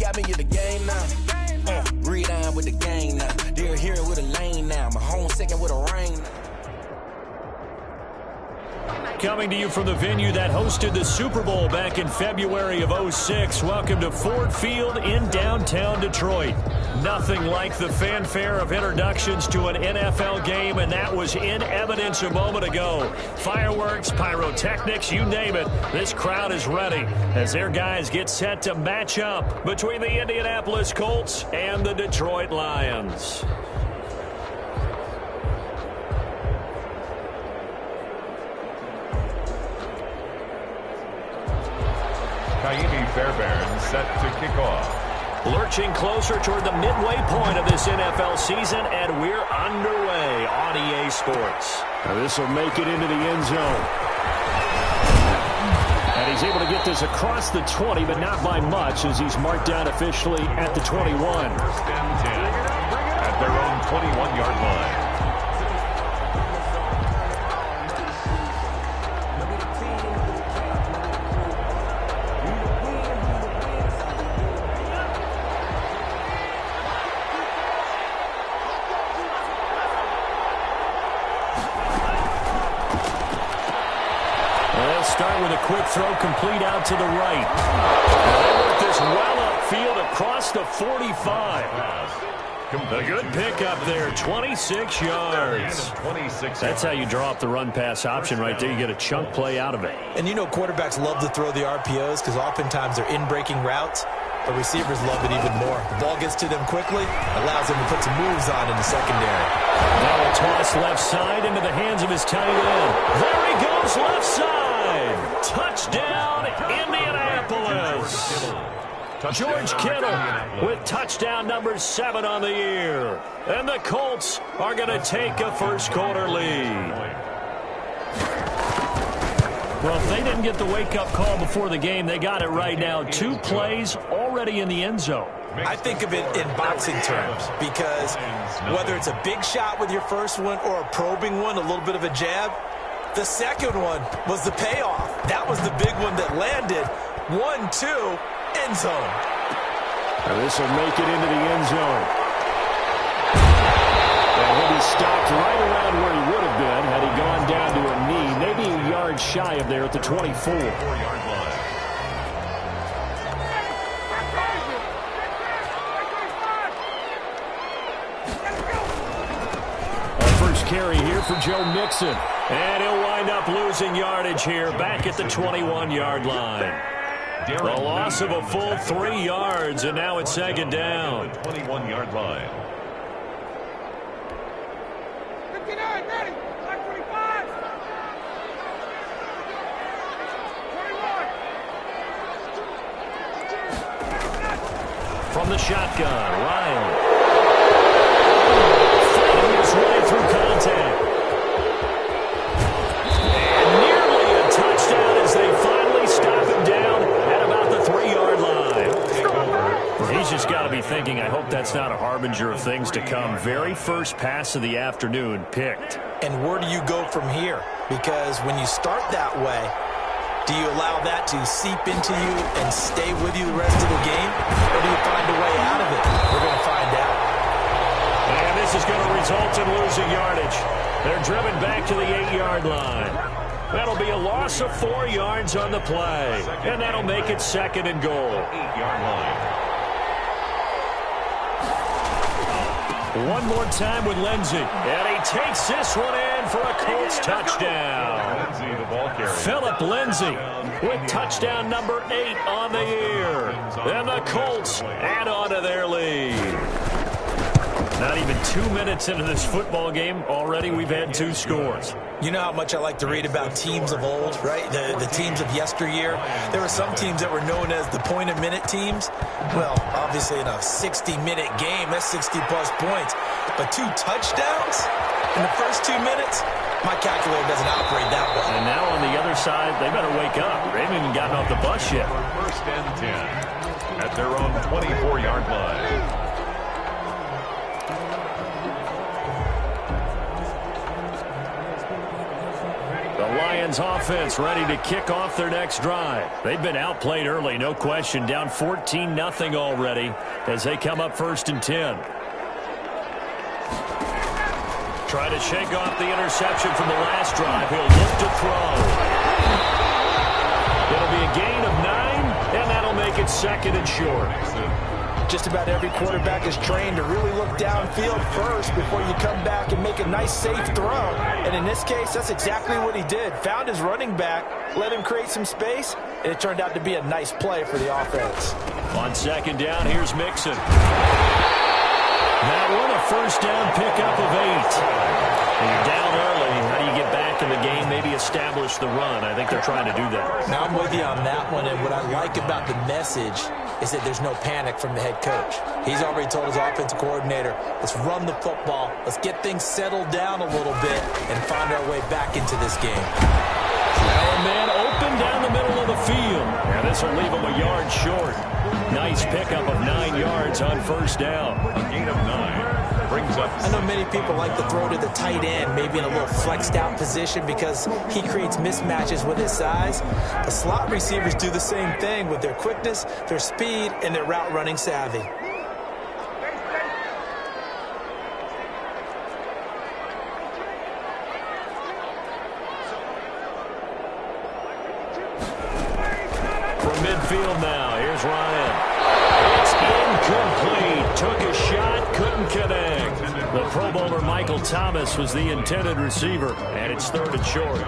got me in the game now. Read on with the gang now. They're here with a lane now. My home second with a rain now. Coming to you from the venue that hosted the Super Bowl back in February of '06. Welcome to Ford Field in downtown Detroit. Nothing like the fanfare of introductions to an NFL game, and that was in evidence a moment ago. Fireworks, pyrotechnics, you name it. This crowd is ready as their guys get set to match up between the Indianapolis Colts and the Detroit Lions. Fairbairn set to kick off. Lurching closer toward the midway point of this NFL season, and we're underway on EA Sports. This will make it into the end zone. And he's able to get this across the 20, but not by much, as he's marked down officially at the 21. First and 10 at their own 21-yard line. Start with a quick throw complete out to the right. And they work this well upfield across the 45. A good pickup there, 26 yards. That's how you draw up the run-pass option right there. You get a chunk play out of it. And you know quarterbacks love to throw the RPOs because oftentimes they're in-breaking routes, but receivers love it even more. The ball gets to them quickly, allows them to put some moves on in the secondary. Now a toss left side into the hands of his tight end. There he goes, left side. Touchdown, Indianapolis. George Kittle with touchdown number 7 on the year. And the Colts are going to take a first-quarter lead. Well, if they didn't get the wake-up call before the game, they got it right now. 2 plays already in the end zone. I think of it in boxing terms because whether it's a big shot with your first one or a probing one, a little bit of a jab, the second one was the payoff. That was the big one that landed. 1-2, end zone. And this will make it into the end zone. And he'll be stopped right around where he would have been had he gone down to a knee, maybe a yard shy of there at the 24-yard line. First carry here for Joe Mixon. And he'll wind up losing yardage here back at the 21-yard line. The loss of a full 3 yards, and now it's second down. 21-yard line. 59, ready. 25. 21. From the shotgun, Ryan. Fighting his way through contact. He's just got to be thinking, I hope that's not a harbinger of things to come. Very first pass of the afternoon picked. And where do you go from here? Because when you start that way, do you allow that to seep into you and stay with you the rest of the game? Or do you find a way out of it? We're going to find out. And this is going to result in losing yardage. They're driven back to the 8-yard line. That'll be a loss of 4 yards on the play. And that'll make it second and goal. 8-yard line. One more time with Lindsey. And he takes this one in for a Colts touchdown. Philip Lindsey with touchdown number 8 on the year. And the Colts add on to their lead. Not even 2 minutes into this football game, already we've had 2 scores. You know how much I like to read about teams of old, right? The teams of yesteryear. There were some teams that were known as the point-a-minute teams. Well, obviously in a 60-minute game, that's 60-plus points. But 2 touchdowns in the first 2 minutes? My calculator doesn't operate that way. And now on the other side, they better wake up. They haven't even gotten off the bus yet. First and 10 at their own 24-yard line. Lions offense ready to kick off their next drive. They've been outplayed early, no question, down 14-0 already as they come up 1st and 10. Try to shake off the interception from the last drive. He'll look to throw. It'll be a gain of 9, and that'll make it 2nd and short. Just about every quarterback is trained to really look downfield first before you come back and make a nice, safe throw. And in this case, that's exactly what he did. Found his running back, let him create some space, and it turned out to be a nice play for the offense. On 2nd down, here's Mixon. That one, a 1st down pickup of 8. When you're down early, how do you get back in the game, maybe establish the run? I think they're trying to do that. Now I'm with you on that one, and what I like about the message is that there's no panic from the head coach. He's already told his offensive coordinator, let's run the football, let's get things settled down a little bit, and find our way back into this game. Now a man open down the middle of the field. And this will leave him a yard short. Nice pickup of 9 yards on 1st down. A gain of 9 brings up. I know many people like to throw to the tight end, maybe in a little flexed out position because he creates mismatches with his size. The slot receivers do the same thing with their quickness, their speed, and their route running savvy. Midfield now. Here's Ryan. It's incomplete. Took a shot, couldn't connect. The Pro Bowler Michael Thomas was the intended receiver, and it's 3rd and short.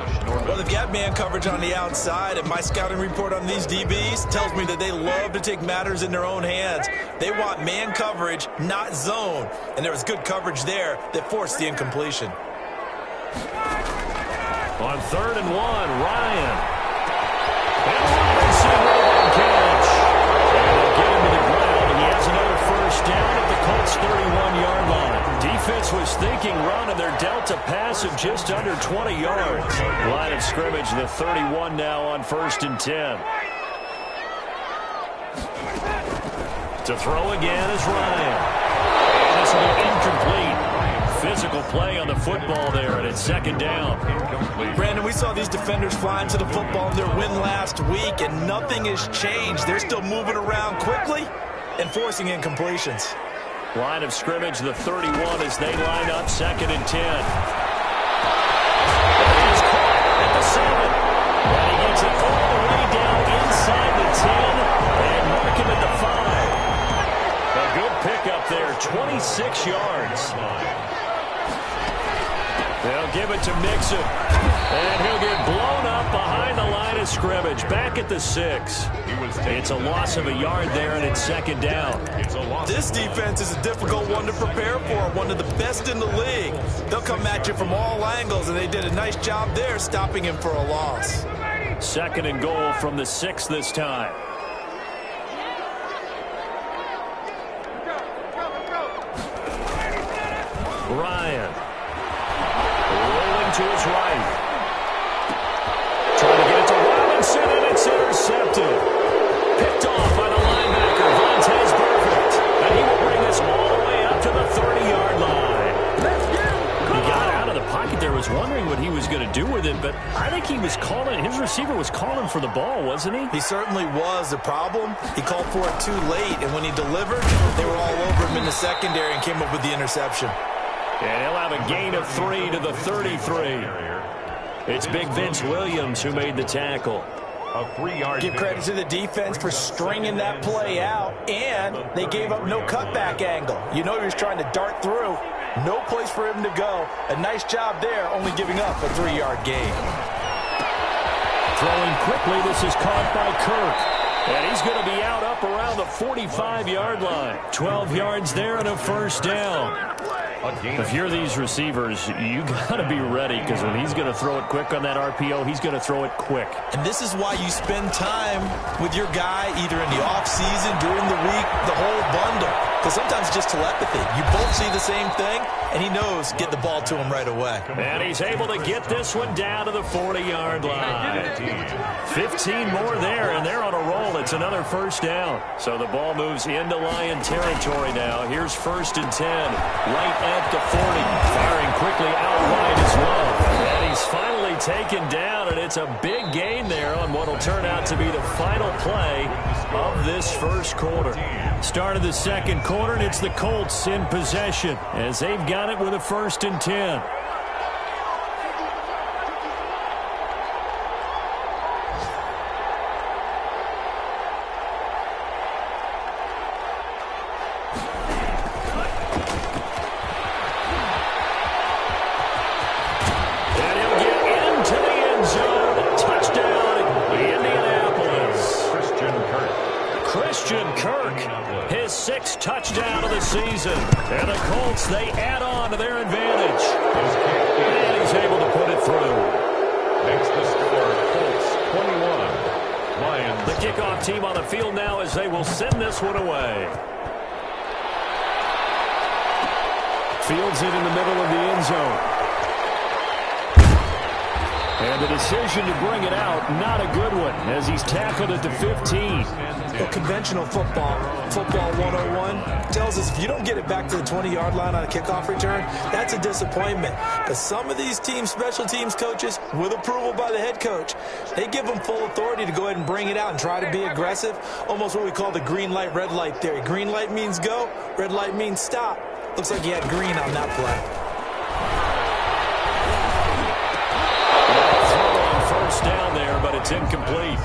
Well, they've got man coverage on the outside, and my scouting report on these DBs tells me that they love to take matters in their own hands. They want man coverage, not zone, and there was good coverage there that forced the incompletion. On 3rd and 1, Ryan. And Robinson with a catch. And they'll get him to the ground, and he has another 1st down at the Colts' 31-yard line. Defense was thinking run, and they're dealt a pass of just under 20 yards. Line of scrimmage, the 31 now on 1st and 10. To throw again is Ryan. And this will be incomplete. Physical play on the football there, and it's 2nd down. Brandon, we saw these defenders flying to the football in their win last week, and nothing has changed. They're still moving around quickly and forcing incompletions. Line of scrimmage, the 31 as they line up 2nd and 10. He's caught at the 7. And he gets it all the way down inside the 10 and mark him at the 5. A good pickup there, 26 yards. They'll give it to Mixon, and he'll get blown up behind the line of scrimmage, back at the 6. It's a loss of a yard there, and it's 2nd down. This defense is a difficult one to prepare for, one of the best in the league. They'll come at you from all angles, and they did a nice job there stopping him for a loss. 2nd and goal from the 6 this time. Ryan. Rolling to his right. Trying to get it to Robinson, and it's intercepted. Picked off by the linebacker, Vontaze Burfict. And he will bring this all the way up to the 30-yard line. He got out of the pocket there, was wondering what he was going to do with it, but I think he was calling, his receiver was calling for the ball, wasn't he? He certainly was. The problem, he called for it too late, and when he delivered, they were all over him in the secondary and came up with the interception. And he'll have a gain of 3 to the 33. It's Big Vince Williams who made the tackle. A 3-yard. Give credit to the defense for stringing that play out, and they gave up no cutback angle. You know he was trying to dart through. No place for him to go. A nice job there, only giving up a 3-yard gain. Throwing quickly, this is caught by Kirk. And he's going to be out up around the 45-yard line. 12 yards there and a 1st down. If you're these receivers, you got to be ready, because when he's going to throw it quick on that RPO, he's going to throw it quick. And this is why you spend time with your guy either in the offseason, during the week, the whole bundle. Because sometimes it's just telepathy. You both see the same thing, and he knows get the ball to him right away. And he's able to get this one down to the 40-yard line. 15 more there, and they're on a roll. It's another 1st down. So the ball moves into Lion territory now. Here's 1st and 10. Right at the 40. Firing quickly out wide as well. And he's finally taken down, and it's a big gain there on what will turn out to be the final play of this first quarter. Start of the second quarter, and it's the Colts in possession as they've got it with a 1st and 10. Touchdown of the season. And the Colts, they add on to their advantage. And he's able to put it through. Makes the score Colts 21. Lions. The kickoff team on the field now as they will send this one away. Fields it in the middle of the end zone. And the decision to bring it out, not a good one, as he's tackled at the 15. Well, conventional football 101, tells us if you don't get it back to the 20-yard line on a kickoff return, that's a disappointment. But some of these teams, special teams coaches, with approval by the head coach, they give them full authority to go ahead and bring it out and try to be aggressive, almost what we call the green light, red light theory. Green light means go, red light means stop. Looks like he had green on that play. Down there, but it's incomplete.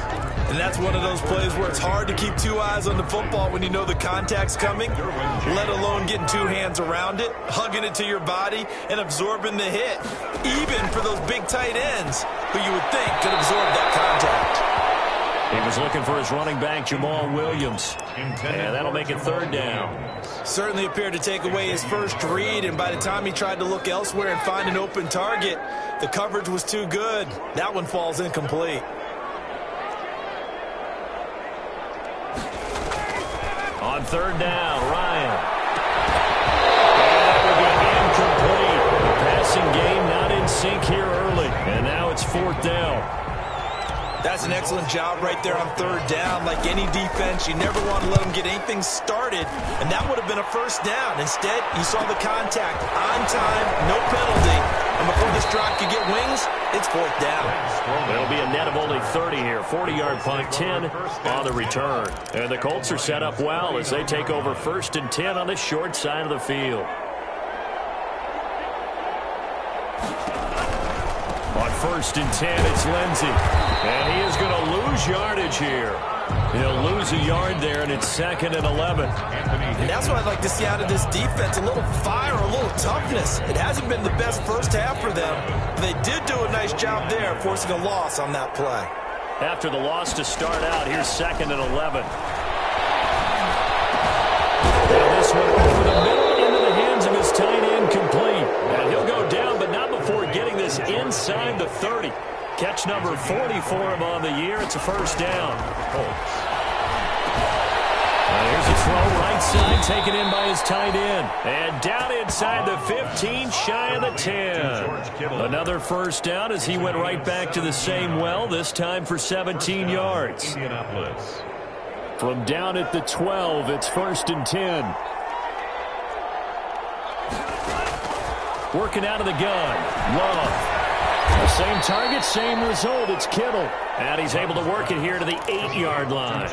And that's one of those plays where it's hard to keep two eyes on the football when you know the contact's coming, let alone getting two hands around it, hugging it to your body, and absorbing the hit, even for those big tight ends who you would think could absorb that contact. He was looking for his running back, Jamal Williams, and that'll make it 3rd down. Certainly appeared to take away his first read, and by the time he tried to look elsewhere and find an open target, the coverage was too good. That one falls incomplete. On 3rd down, Ryan. And that will be incomplete. The passing game not in sync here early, and now it's 4th down. That's an excellent job right there on 3rd down. Like any defense, you never want to let them get anything started, and that would have been a 1st down. Instead, you saw the contact on time, no penalty, and before this drive could get wings, it's 4th down. It'll be a net of only 30 here. 40-yard punt, 10 on the return. And the Colts are set up well as they take over 1st and 10 on the short side of the field. On 1st and 10, it's Lindsey. And he is going to lose yardage here. He'll lose a yard there, and it's 2nd and 11. And that's what I'd like to see out of this defense, a little fire, a little toughness. It hasn't been the best first half for them, but they did do a nice job there, forcing a loss on that play. After the loss to start out, here's 2nd and 11. And this one over the middle into the hands of his tight end, complete. And he'll go down, but not before getting this inside the 30. Catch number 40 for him on the year. It's a 1st down. Here's a throw right side, taken in by his tight end. And down inside the 15, shy of the 10. Another 1st down as he went right back to the same well, this time for 17 yards. From down at the 12, it's 1st and 10. Working out of the gun. Love. The same target, same result. It's Kittle. And he's able to work it here to the 8-yard line.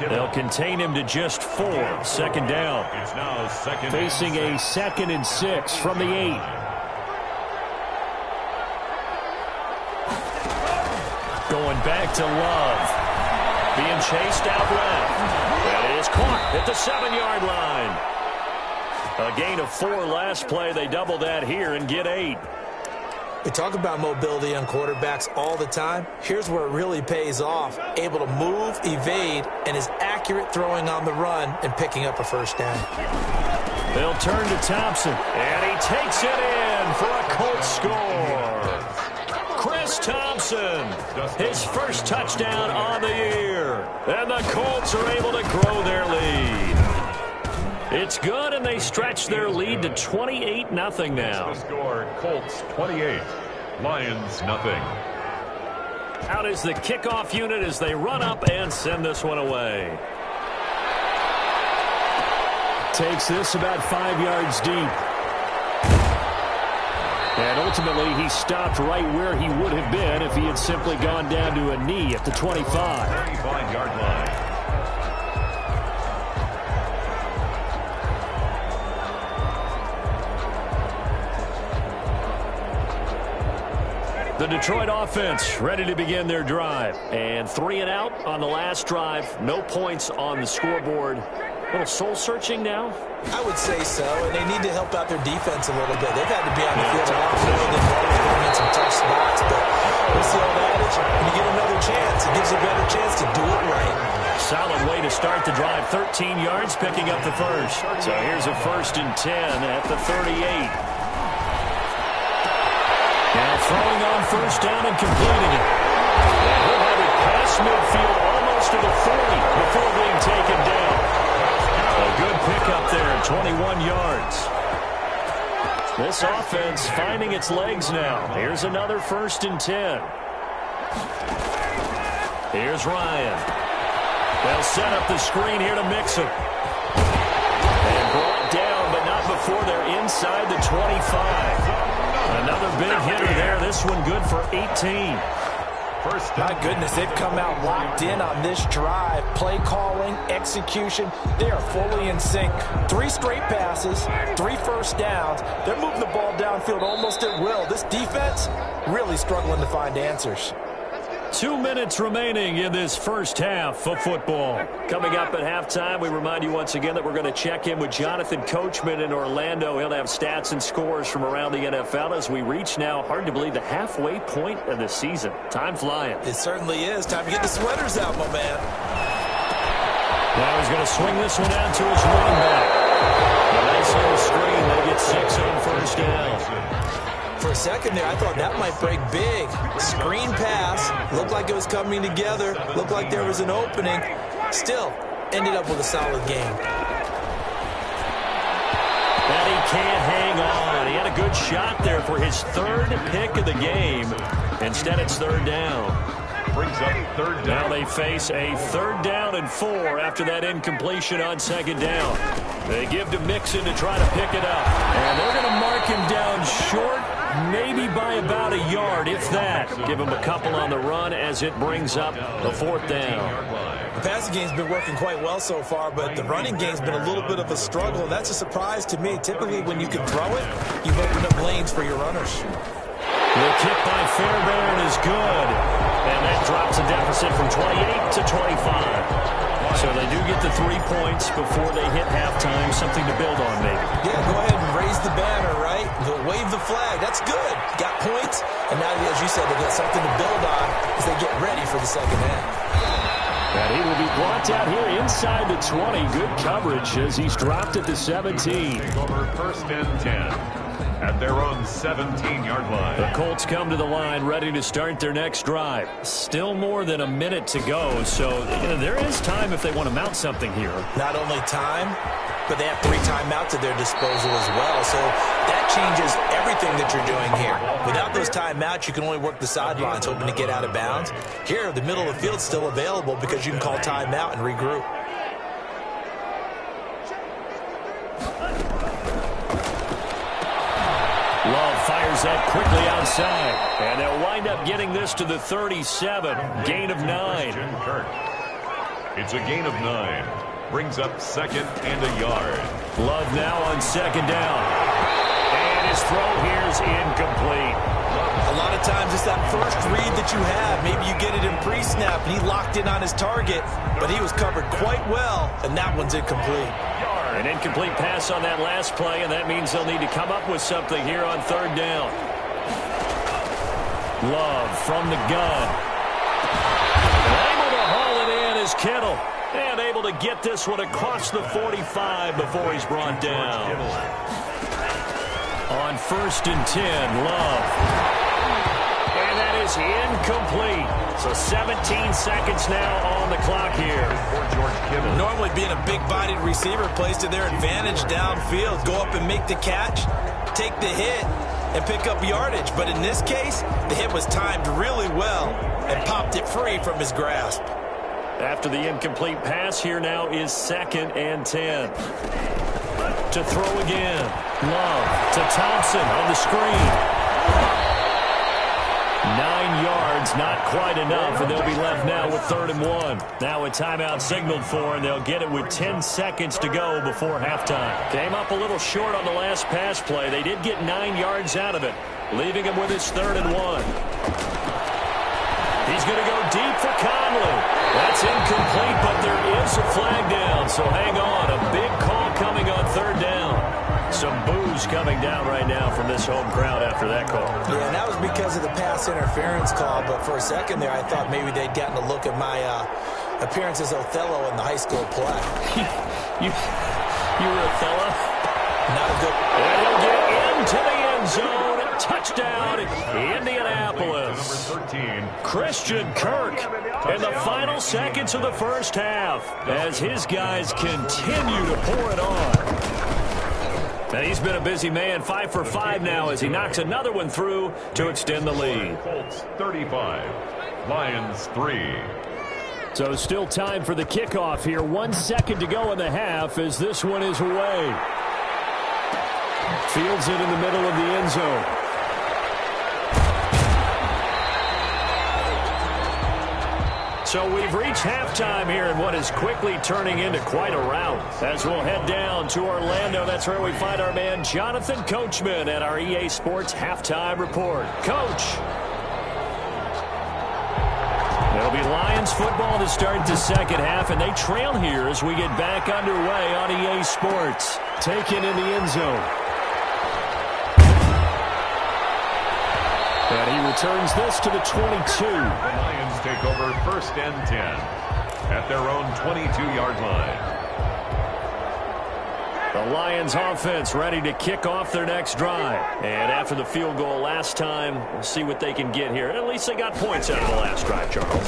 They'll contain him to just 4. 2nd down. It's now 2nd. Facing a 2nd and 6 from the 8. Going back to Love. Being chased out left. And it is caught at the 7-yard line. A gain of 4 last play. They double that here and get 8. We talk about mobility on quarterbacks all the time. Here's where it really pays off. Able to move, evade, and is accurate throwing on the run and picking up a 1st down. They'll turn to Thompson, and he takes it in for a Colts score. Chris Thompson, his 1st touchdown on the year. And the Colts are able to grow their lead. It's good, and they stretch their lead to 28-0 now. The score, Colts 28, Lions nothing. Out is the kickoff unit as they run up and send this one away. Takes this about 5 yards deep. And ultimately, he stopped right where he would have been if he had simply gone down to a knee at the 25. 35-yard line. The Detroit offense ready to begin their drive. And 3 and out on the last drive. No points on the scoreboard. A little soul-searching now? I would say so, and they need to help out their defense a little bit. They've had to be on the field a lot more than normal, putting in some tough spots. But what's the old adage? When you get another chance, it gives you a better chance to do it right. Solid way to start the drive. 13 yards, picking up the first. So here's a 1st and 10 at the 38. Now throwing on 1st down and completing it. And he'll have it past midfield almost to the 40 before being taken down. A good pickup there, 21 yards. This offense finding its legs now. Here's another 1st and 10. Here's Ryan. They'll set up the screen here to Mixon. And brought down, but not before they're inside the 25. Another big hitter there. This one good for 18. My goodness, they've come out locked in on this drive. Play calling, execution, they are fully in sync. 3 straight passes, 3 first downs. They're moving the ball downfield almost at will. This defense really struggling to find answers. 2 minutes remaining in this first half of football. Coming up at halftime, we remind you once again that we're going to check in with Jonathan Coachman in Orlando. He'll have stats and scores from around the NFL as we reach now, hard to believe, the halfway point of the season. Time flying. It certainly is. Time to get the sweaters out, my man. Now he's going to swing this one out to his running back. A nice little screen. They get 6 on 1st down. For a second there, I thought that might break big. Screen pass. Looked like it was coming together. Looked like there was an opening. Still, ended up with a solid game. And he can't hang on. He had a good shot there for his 3rd pick of the game. Instead, it's 3rd down. Brings up 3rd down. Now they face a 3rd down and 4 after that incompletion on 2nd down. They give to Mixon to try to pick it up. And they're going to mark him down short, maybe by about a yard, if that. Give him a couple on the run as it brings up the 4th down. The passing game's been working quite well so far, but the running game's been a little bit of a struggle, and that's a surprise to me. Typically, when you can throw it, you've opened up lanes for your runners. The kick by Fairbairn is good. And that drops a deficit from 28 to 25. So they do get the 3 points before they hit halftime. Something to build on, maybe. Yeah, go ahead and raise the banner, right? Wave the flag. That's good. Got points. And now, as you said, they've got something to build on as they get ready for the second half. And he will be blocked out here inside the 20. Good coverage as he's dropped at the 17. Over 1st and 10. At their own 17-yard line. The Colts come to the line ready to start their next drive. Still more than a minute to go, so there is time if they want to mount something here. Not only time, but they have 3 timeouts at their disposal as well, so that changes everything that you're doing here. Without those timeouts, you can only work the sidelines, hoping to get out of bounds. Here, the middle of the field's still available because you can call timeout and regroup. Love fires that quickly outside. And they'll wind up getting this to the 37. Gain of 9. It's a gain of 9. Brings up 2nd and a yard. Love now on 2nd down. And his throw here's incomplete. A lot of times it's that first read that you have. Maybe you get it in pre-snap and he locked in on his target, but he was covered quite well, and that one's incomplete. An incomplete pass on that last play, and that means they'll need to come up with something here on 3rd down. Love from the gun. And able to haul it in is Kittle. And able to get this one across the 45 before he's brought down. On 1st and 10, Love. And that is incomplete. So 17 seconds now on the clock here. Normally being a big-bodied receiver plays to their advantage downfield. Go up and make the catch, take the hit, and pick up yardage. But in this case, the hit was timed really well and popped it free from his grasp. After the incomplete pass, here now is 2nd and 10. To throw again. Love to Thompson on the screen. 9 yards, not quite enough, and they'll be left now with 3rd and 1. Now a timeout signaled for, and they'll get it with 10 seconds to go before halftime. Came up a little short on the last pass play. They did get 9 yards out of it, leaving him with his 3rd and 1. He's going to go deep for Conley. That's incomplete, but there is a flag down, so hang on. A big call coming on 3rd down. Some boos coming down right now from this home crowd after that call. Yeah, and that was because of the pass interference call, but for a second there I thought maybe they'd gotten a look at my appearance as Othello in the high school play. you were Othello? Not a good... And he'll get into the end zone. Touchdown, Indianapolis. Number 13. Christian Kirk in the final seconds of the first half as his guys continue to pour it on. And he's been a busy man, 5 for 5 now as he knocks another one through to extend the lead. Colts 35, Lions 3. So still time for the kickoff here. 1 second to go in the half as this one is away. Fields it in the middle of the end zone. So we've reached halftime here in what is quickly turning into quite a rout. As we'll head down to Orlando, that's where we find our man Jonathan Coachman at our EA Sports Halftime Report. Coach. It'll be Lions football to start the second half, and they trail here as we get back underway on EA Sports. Taken in the end zone. And he returns this to the 22. The Lions take over 1st and 10 at their own 22-yard line. The Lions offense ready to kick off their next drive. And after the field goal last time, we'll see what they can get here. At least they got points out of the last drive, Charles.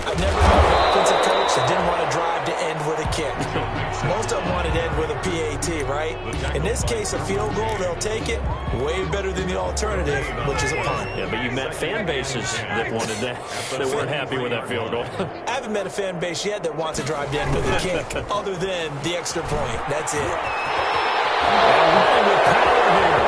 I've never met an offensive coach that didn't want to drive to end with a kick. Most of them wanted to end with a PAT, right? In this case, a field goal, they'll take it. Way better than the alternative, which is a punt. Yeah, but you met fan bases that wanted that, that weren't happy with that field goal. I haven't met a fan base yet that wants to drive to end with a kick, other than the extra point. That's it. And running with power here.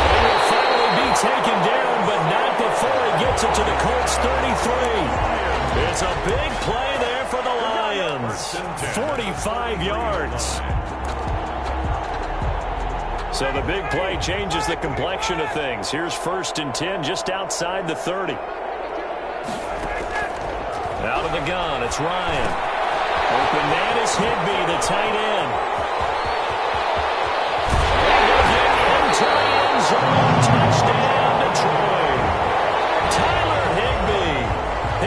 He will finally be taken down, but not before he gets it to the Colts 33. It's a big play there for the Lions. 45 yards. So the big play changes the complexion of things. Here's 1st and 10 just outside the 30. Out of the gun, it's Ryan. Open man is Higbee, the tight end. And he'll get into the end zone. Touchdown, Detroit. Tyler Higbee,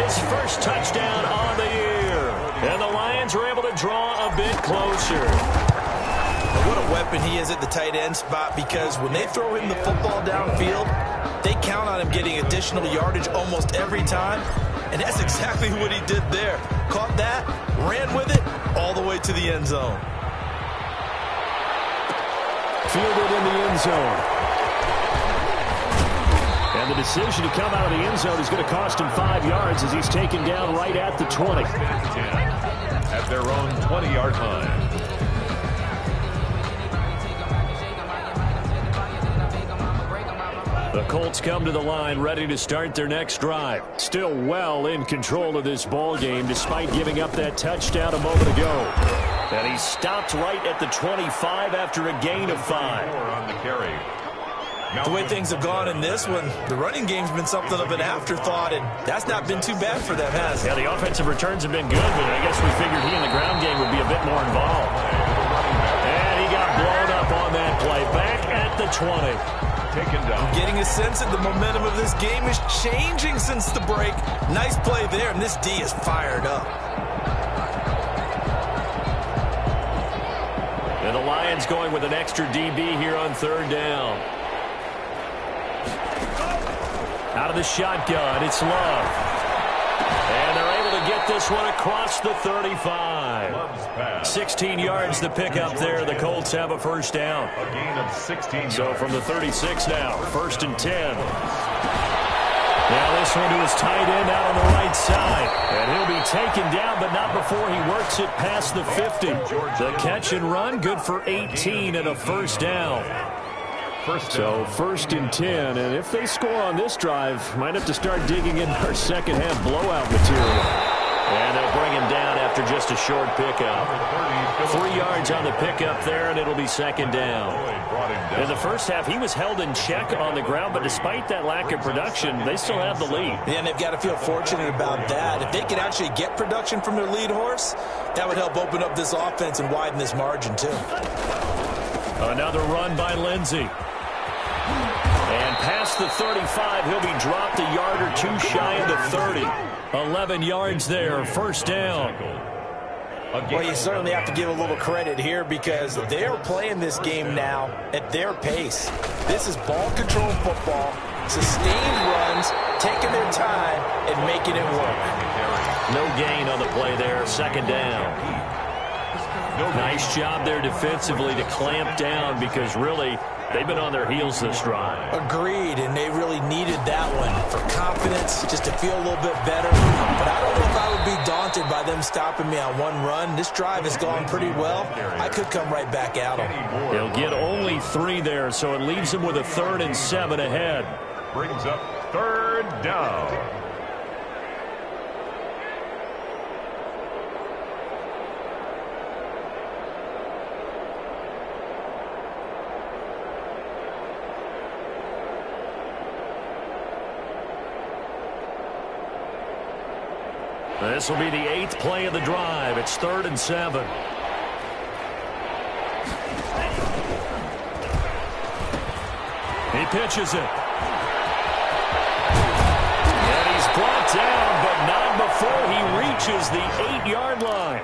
his first touchdown on the year. And the Lions are able to draw a bit closer. What a weapon he is at the tight end spot, because when they throw him the football downfield, they count on him getting additional yardage almost every time. And that's exactly what he did there. Caught that, ran with it, all the way to the end zone. Fielded in the end zone. And the decision to come out of the end zone is going to cost him 5 yards as he's taken down right at the 20. At their own 20-yard line. The Colts come to the line ready to start their next drive. Still well in control of this ball game despite giving up that touchdown a moment ago. And he stopped right at the 25 after a gain of 5. On the carry. The way things have gone in this one, the running game's been something of an afterthought, and that's not been too bad for them, has it? Yeah, the offensive returns have been good, but I guess we figured he in the ground game would be a bit more involved. And he got blown up on that play. Back at the 20. Taken down. I'm getting a sense that the momentum of this game is changing since the break. Nice play there, and this D is fired up. And the Lions going with an extra DB here on 3rd down. Out of the shotgun, it's Love. And they're able to get this one across the 35. 16 yards the pickup there. The Colts have a first down. A gain of 16 yards. So from the 36 now, 1st and 10. Now this one to his tight end out on the right side. And he'll be taken down, but not before he works it past the 50. The catch and run, good for 18 and a first down. So first and 10, and if they score on this drive, might have to start digging into our second half blowout material. And they'll bring him down after just a short pickup. 3 yards on the pickup there, and it'll be second down. In the first half, he was held in check on the ground, but despite that lack of production, they still have the lead. Yeah, and they've got to feel fortunate about that. If they could actually get production from their lead horse, that would help open up this offense and widen this margin, too. Another run by Lindsey. And past the 35, he'll be dropped a yard or two shy of the 30. 11 yards there, first down. Well, you certainly have to give a little credit here because they're playing this game now at their pace. This is ball control football, sustained runs, taking their time and making it work. No gain on the play there, second down. Nice job there defensively to clamp down because really they've been on their heels this drive. Agreed, and they really needed that one for confidence, just to feel a little bit better. But I don't know if I would be daunted by them stopping me on one run. This drive has gone pretty well. I could come right back at them. They'll get only 3 there, so it leaves them with a 3rd and 7 ahead. Brings up third down. This will be the 8th play of the drive. It's 3rd and 7. He pitches it. And he's brought down, but not before he reaches the 8-yard line.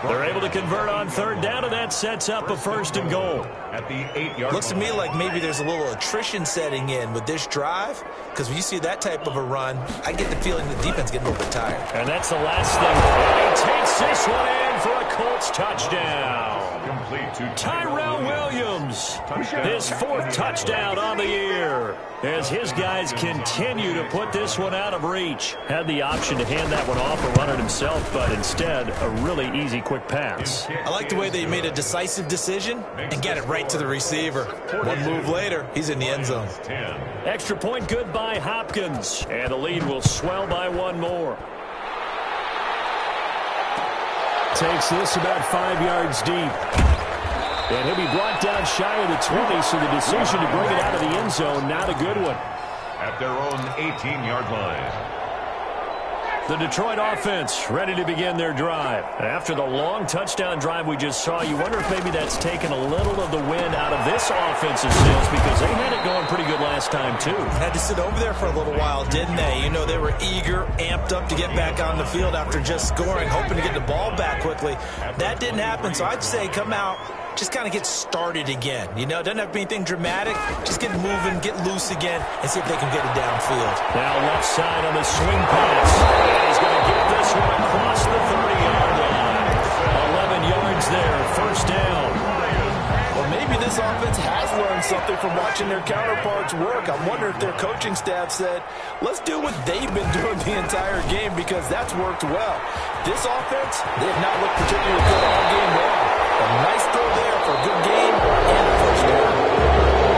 They're able to convert on 3rd down, and that sets up a 1st and goal. At the 8-yard Looks to me like maybe there's a little attrition setting in with this drive, because when you see that type of a run, I get the feeling the defense getting a little bit tired. And that's the last thing. And he takes this one in for a Colts touchdown. Complete to Tyrell Williams, his 4th touchdown on the year, as his guys continue to put this one out of reach. Had the option to hand that one off or run it himself, but instead a really easy quick pass. I like the way they made a decisive decision and get it right to the receiver. One move later, he's in the end zone. Extra point good by Hopkins, and the lead will swell by 1 more. Takes this about 5 yards deep. And he'll be brought down shy of the 20, so the decision to bring it out of the end zone, not a good one. At their own 18-yard line. The Detroit offense ready to begin their drive. After the long touchdown drive we just saw, you wonder if maybe that's taken a little of the wind out of this offensive sails because they had it going pretty good last time, too. Had to sit over there for a little while, didn't they? You know, they were eager, amped up to get back on the field after just scoring, hoping to get the ball back quickly. That didn't happen, so I'd say come out, just kind of get started again. You know, doesn't have to be anything dramatic. Just get moving, get loose again, and see if they can get it downfield. Now left side on the swing pass. And he's going to get this one across the 30-yard line. 11 yards there, first down. Well, maybe this offense has learned something from watching their counterparts work. I wonder if their coaching staff said, let's do what they've been doing the entire game because that's worked well. This offense, they have not looked particularly good all game long. A nice throw there for a good game and a first down.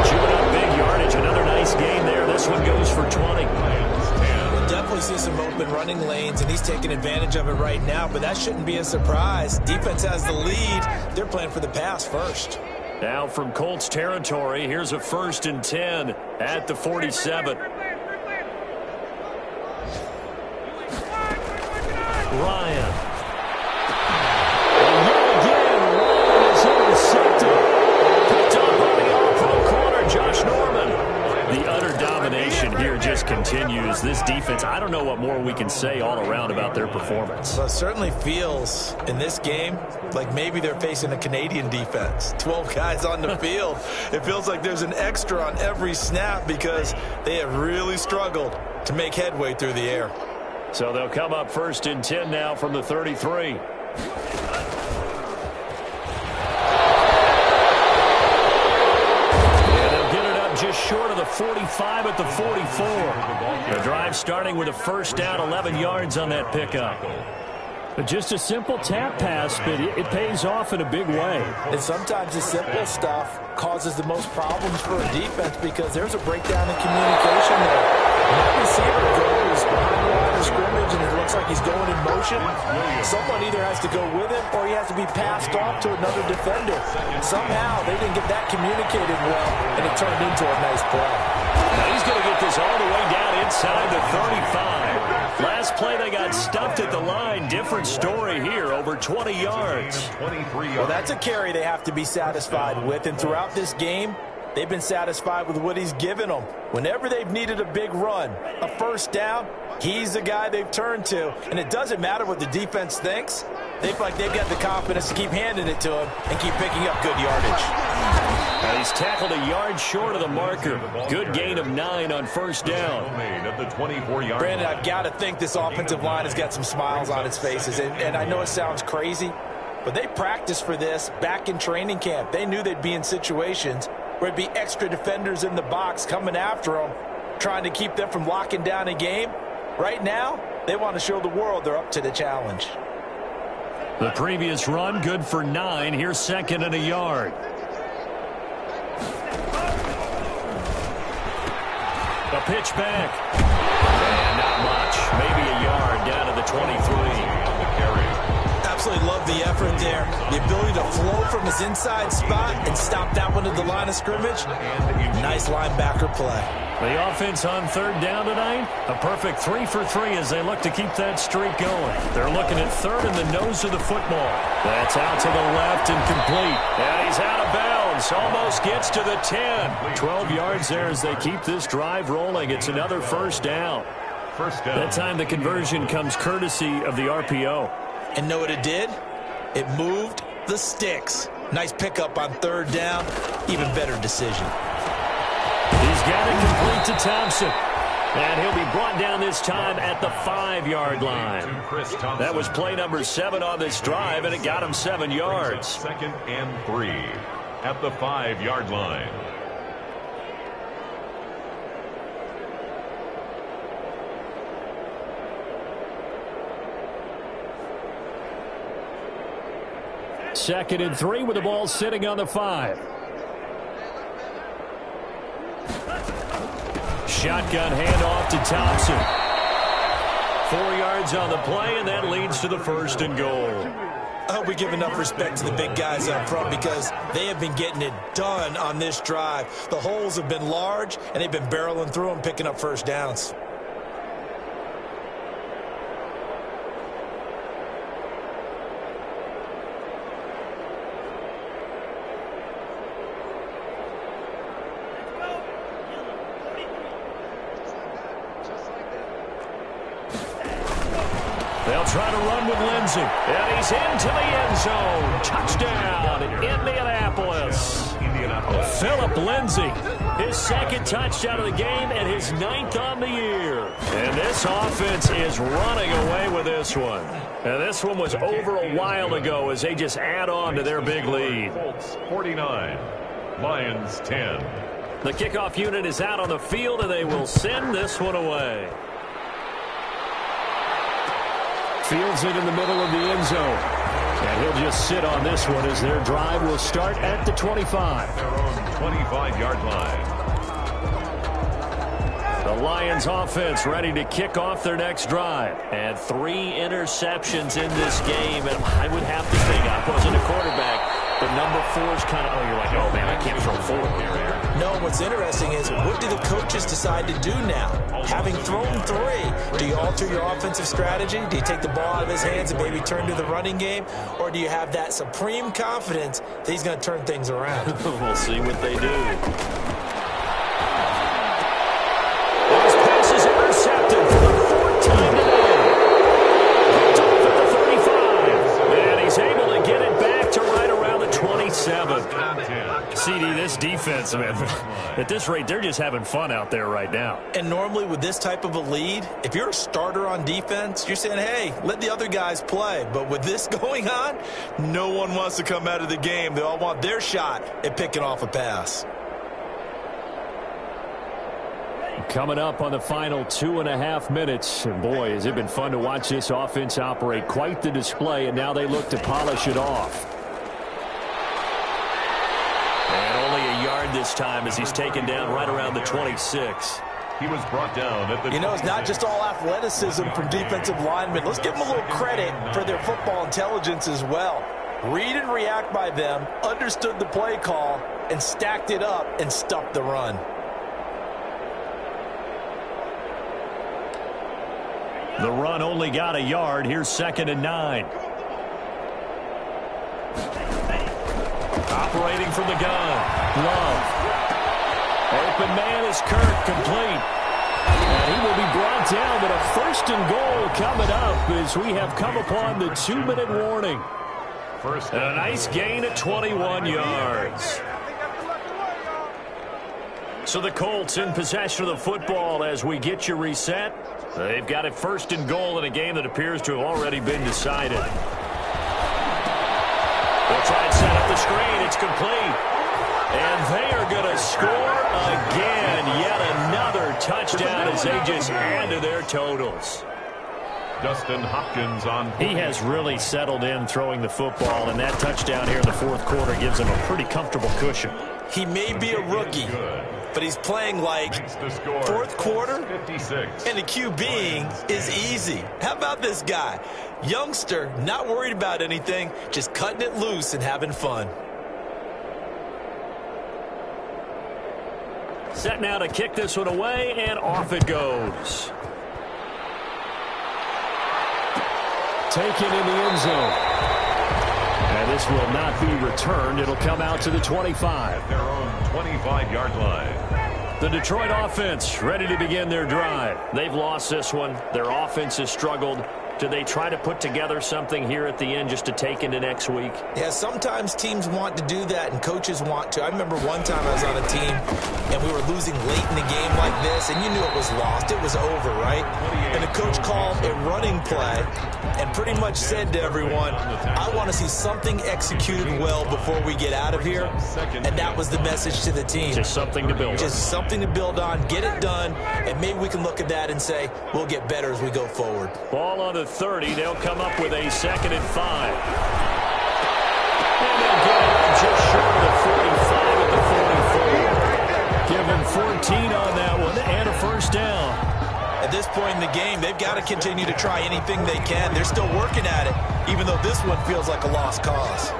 Chewing up big yardage, another nice gain there. This one goes for 20. We'll definitely see some open running lanes, and he's taking advantage of it right now, but that shouldn't be a surprise. Defense has the lead. They're playing for the pass first. Now from Colts territory, here's a 1st and 10 at the 47. Ryan. And here again, Ryan is intercepted. Picked up on the all-pro corner, Josh Norman. The utter domination here just continues. This defense, I don't know what more we can say all around about their performance. Well, it certainly feels in this game like maybe they're facing a Canadian defense. 12 guys on the field. It feels like there's an extra on every snap because they have really struggled to make headway through the air. So they'll come up 1st and 10 now from the 33. Just short of the 45 at the 44. The drive starting with a first down, 11 yards on that pickup. Just a simple tap pass, but it pays off in a big way. And sometimes the simple stuff causes the most problems for a defense because there's a breakdown in communication there. When that receiver goes behind the line of scrimmage and it looks like he's going in motion, someone either has to go with him or he has to be passed off to another defender. Somehow they didn't get that communicated well, and it turned into a nice play. Now he's going to get this all the way down inside the 35. Last play they got stuffed at the line. Different story here, over 20 yards. Well, that's a carry they have to be satisfied with, and throughout this game, they've been satisfied with what he's given them. Whenever they've needed a big run, a first down, he's the guy they've turned to. And it doesn't matter what the defense thinks. They feel like they've got the confidence to keep handing it to him and keep picking up good yardage. Now he's tackled a yard short of the marker. Good gain of 9 on first down. Brandon, I've got to think this offensive line has got some smiles on its faces. And I know it sounds crazy, but they practiced for this back in training camp. They knew they'd be in situations where it'd be extra defenders in the box coming after them, trying to keep them from locking down a game. Right now, they want to show the world they're up to the challenge. The previous run, good for 9. Here's second and a yard. A pitch back. And not much. Maybe a yard down to the 23. Absolutely love the effort there. The ability to flow from his inside spot and stop that one at the line of scrimmage. Nice linebacker play. The offense on third down tonight, a perfect 3 for 3 as they look to keep that streak going. They're looking at third in the nose of the football. That's out to the left and complete. Yeah, he's out of bounds. Almost gets to the 10. 12 yards there as they keep this drive rolling. It's another first down. That time the conversion comes courtesy of the RPO. And know what it did? It moved the sticks. Nice pickup on third down. Even better decision. He's got it complete to Thompson. And he'll be brought down this time at the 5-yard line. That was play number 7 on this drive, and it got him 7 yards. Second and 3 at the 5-yard line. Second and 3 with the ball sitting on the 5. Shotgun handoff to Thompson. 4 yards on the play, and that leads to the first and goal. I hope we give enough respect to the big guys up front because they have been getting it done on this drive. The holes have been large, and they've been barreling through them, picking up first downs. They'll try to run with Lindsey. And he's into the end zone. Touchdown, Indianapolis. Philip Lindsey, his second touchdown of the game and his 9th on the year. And this offense is running away with this one. And this one was over a while ago as they just add on to their big lead. 49, Lions 10. The kickoff unit is out on the field, and they will send this one away. Fields it in the middle of the end zone. And he'll just sit on this one as their drive will start at the 25. Their own 25-yard line. The Lions offense ready to kick off their next drive. And 3 interceptions in this game. And I would have to think, I wasn't a quarterback, but number 4 is kind of, you're like, oh, man, I can't throw 4 here. No, what's interesting is what do the coaches decide to do now? Having thrown 3, do you alter your offensive strategy? Do you take the ball out of his hands and maybe turn to the running game? Or do you have that supreme confidence that he's going to turn things around? We'll see what they do. This pass is intercepted for the 4th time today. Picked off at the 35. And he's able to get it back to right around the 27. CD, this defense, man, at this rate, they're just having fun out there right now. And normally with this type of a lead, if you're a starter on defense, you're saying, hey, let the other guys play. But with this going on, no one wants to come out of the game. They all want their shot at picking off a pass. Coming up on the final 2.5 minutes. And boy, has it been fun to watch this offense operate. Quite the display, and now they look to polish it off. And only a yard this time as he's taken down right around the 26. He was brought down at the it's not just all athleticism from defensive linemen. Let's give them a little credit for their football intelligence as well. Read and react by them, understood the play call, and stacked it up and stuffed the run. The run only got a yard. Here's 2nd and 9. Operating from the gun. Love. Open man is Kirk, complete. And he will be brought down, but a 1st and goal coming up as we have come upon the 2-minute warning. first. And a nice gain at 21 yards. So the Colts in possession of the football as we get you reset. They've got it 1st and goal in a game that appears to have already been decided. They'll try and set up the screen. It's complete. And they are going to score again. Yet another touchdown as they just add to their totals. Dustin Hopkins on. He has really settled in throwing the football, and that touchdown here in the 4th quarter gives him a pretty comfortable cushion. He may be a rookie, but he's playing like 4th quarter, 56. and the QBing is easy. How about this guy? Youngster, not worried about anything, just cutting it loose and having fun. Set now to kick this one away, and off it goes. Taken in the end zone. And this will not be returned. It'll come out to the 25. Their own 25-yard line. The Detroit offense ready to begin their drive. They've lost this one. Their offense has struggled. Do they try to put together something here at the end just to take into next week? Yeah, sometimes teams want to do that and coaches want to. I remember one time I was on a team and we were losing late in the game like this, and you knew it was lost. It was over, right? And the coach called a running play and pretty much said to everyone, I want to see something executed well before we get out of here. And that was the message to the team. Just something to build on. Just something to build on, get it done, and maybe we can look at that and say, we'll get better as we go forward. Ball on the 30. They'll come up with a 2nd and 5. And they'll get it just short of the 45 at the 44. Give them 14 on that one and a 1st down. At this point in the game, they've got to continue to try anything they can. They're still working at it, even though this one feels like a lost cause.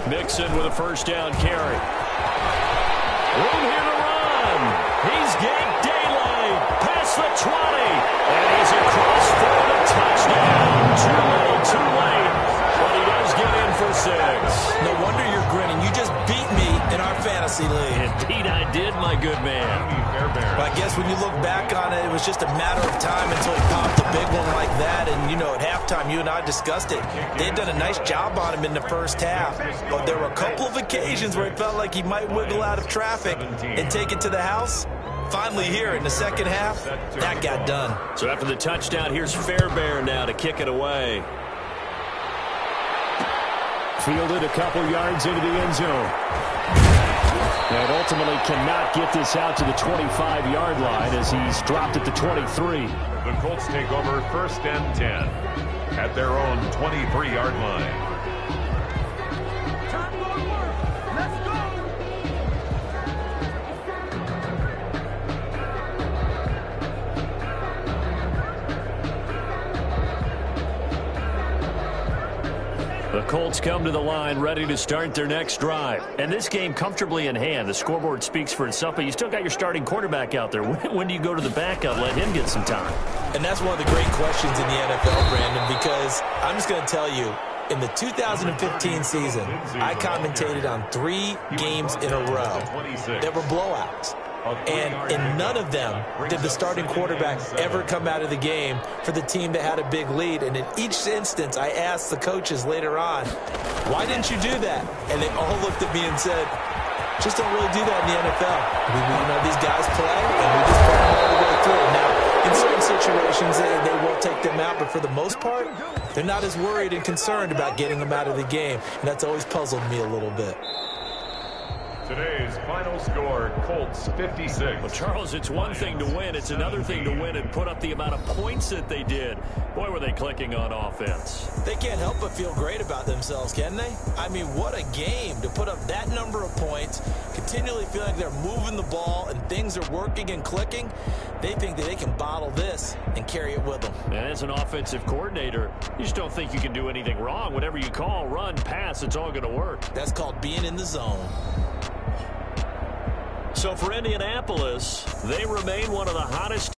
Mixon with a 1st down carry. Room here to run. He's got daylight past the 20. And he's across for the touchdown. Too little, too late. But he does get in for 6. No wonder you're grinning. You just beat me in our fantasy league. Indeed I did, my good man. Well, I guess when you look back on it, it was just a matter of time until he popped a big one like that. And, you know, at halftime, you and I discussed it. They had done a nice job on him in the 1st half. But there were a couple of occasions where it felt like he might wiggle out of traffic and take it to the house. Finally here in the 2nd half, that got done. So after the touchdown, here's Fairbairn now to kick it away. Fielded a couple yards into the end zone. And ultimately cannot get this out to the 25-yard line as he's dropped at the 23. The Colts take over 1st and 10 at their own 23-yard line. Let's go! The Colts come to the line ready to start their next drive. And this game comfortably in hand. The scoreboard speaks for itself, but you still got your starting quarterback out there. When do you go to the backup, let him get some time? And that's one of the great questions in the NFL, Brandon, because I'm just going to tell you, in the 2015 season, I commentated on 3 games in a row that were blowouts. And in none of them did the starting quarterback ever come out of the game for the team that had a big lead. And in each instance, I asked the coaches later on, why didn't you do that? And they all looked at me and said, just don't really do that in the NFL. You know, these guys play, and we just play them all the way through. Now, in certain situations, they will take them out, but for the most part, they're not as worried and concerned about getting them out of the game. And that's always puzzled me a little bit. Today's final score, Colts 56. Well, Charles, it's one thing to win. It's another thing to win and put up the amount of points that they did. Boy, were they clicking on offense. They can't help but feel great about themselves, can they? I mean, what a game to put up that number of points, continually feeling like they're moving the ball and things are working and clicking. They think that they can bottle this and carry it with them. And as an offensive coordinator, you just don't think you can do anything wrong. Whatever you call, run, pass, it's all going to work. That's called being in the zone. So for Indianapolis, they remain one of the hottest